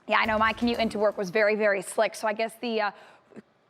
Yeah, I know my commute into work was very, very slick. So I guess the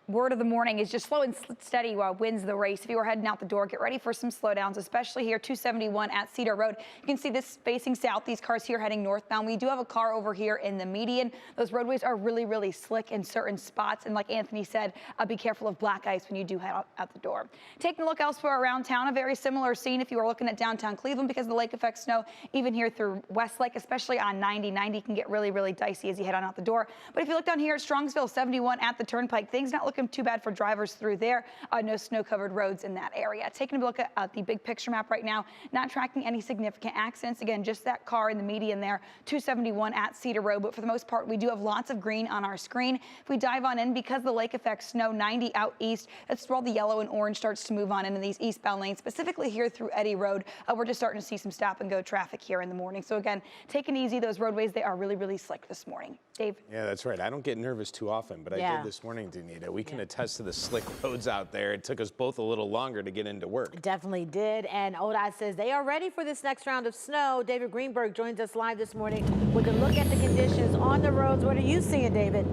word of the morning is just slow and steady wins the race. If you are heading out the door, get ready for some slowdowns, especially here 271 at Cedar Road. You can see this facing south, these cars here heading northbound. We do have a car over here in the median. Those roadways are really, really slick in certain spots. And like Anthony said, be careful of black ice when you do head out the door. Taking a look elsewhere around town, a very similar scene if you are looking at downtown Cleveland because of the lake effect snow, even here through Westlake, especially on 90. 90 can get really, really dicey as you head on out the door. But if you look down here at Strongsville, 71 at the Turnpike, things not looking too bad for drivers through there. No snow-covered roads in that area. Taking a look at the big picture map right now, not tracking any significant accidents. Again, just that car in the median there, 271 at Cedar Road. But for the most part, we do have lots of green on our screen. If we dive on in, because the lake effect snow, 90 out east, that's where all the yellow and orange starts to move on into these eastbound lanes, specifically here through Eddy Road. We're just starting to see some stop and go traffic here in the morning. So again, take it easy. Those roadways, they are really, really slick this morning. Dave? Yeah, that's right. I don't get nervous too often, but I did this morning, Danita. We can attest to the slick roads out there. It took us both a little longer to get into work. Definitely did. And ODOT says they are ready for this next round of snow. David Greenberg joins us live this morning with a look at the conditions on the roads. What are you seeing, David?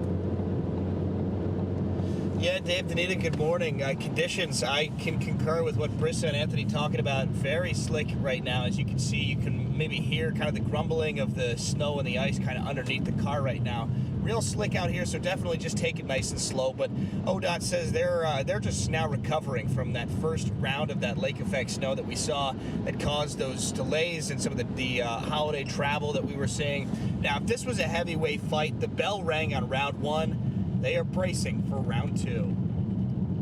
Yeah, Dave, Danita, good morning. Conditions, I can concur with what Brissa and Anthony talking about. Very slick right now. As you can see, you can maybe hear kind of the grumbling of the snow and the ice kind of underneath the car right now. Real slick out here, so definitely just take it nice and slow. But ODOT says they're just now recovering from that first round of that lake effect snow that we saw that caused those delays and some of the holiday travel that we were seeing. Now, if this was a heavyweight fight, the bell rang on round one. They are bracing for round two.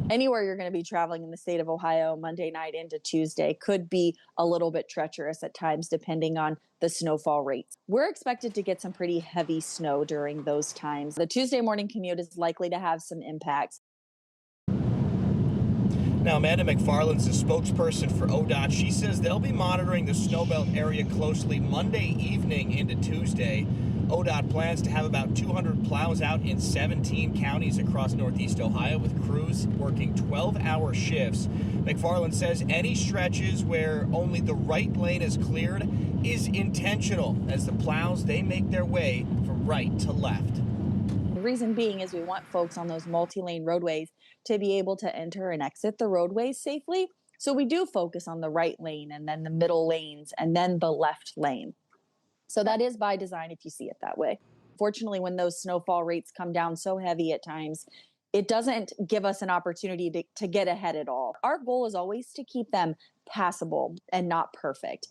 Anywhere you're going to be traveling in the state of Ohio Monday night into Tuesday could be a little bit treacherous at times, depending on the snowfall rates. We're expected to get some pretty heavy snow during those times. The Tuesday morning commute is likely to have some impacts. Now, Amanda McFarland's the spokesperson for ODOT. She says they'll be monitoring the snowbelt area closely Monday evening into Tuesday. ODOT plans to have about 200 plows out in 17 counties across Northeast Ohio with crews working 12-hour shifts. McFarland says any stretches where only the right lane is cleared is intentional as the plows, they make their way from right to left. The reason being is we want folks on those multi-lane roadways to be able to enter and exit the roadways safely. So we do focus on the right lane and then the middle lanes and then the left lane. So that is by design if you see it that way. Fortunately, when those snowfall rates come down so heavy at times, it doesn't give us an opportunity to get ahead at all. Our goal is always to keep them passable and not perfect.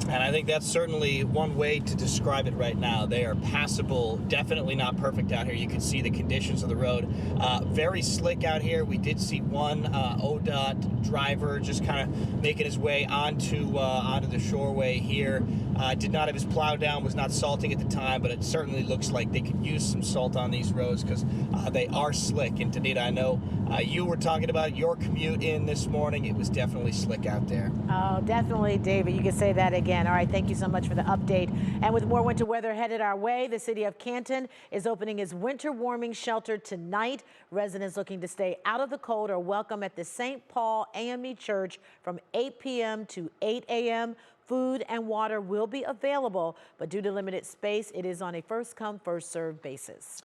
And I think that's certainly one way to describe it right now. They are passable, definitely not perfect out here. You can see the conditions of the road. Very slick out here. We did see one ODOT driver just kind of making his way onto the shoreway here. Did not have his plow down, was not salting at the time, but it certainly looks like they could use some salt on these roads because they are slick. And Danita, I know you were talking about your commute in this morning. It was definitely slick out there. Oh, definitely, David. You can say that again. All right, thank you so much for the update. And with more winter weather headed our way, the city of Canton is opening its winter warming shelter tonight. Residents looking to stay out of the cold are welcome at the St. Paul AME Church from 8 p.m. to 8 a.m. Food and water will be available, but due to limited space, it is on a first-come, first-served basis.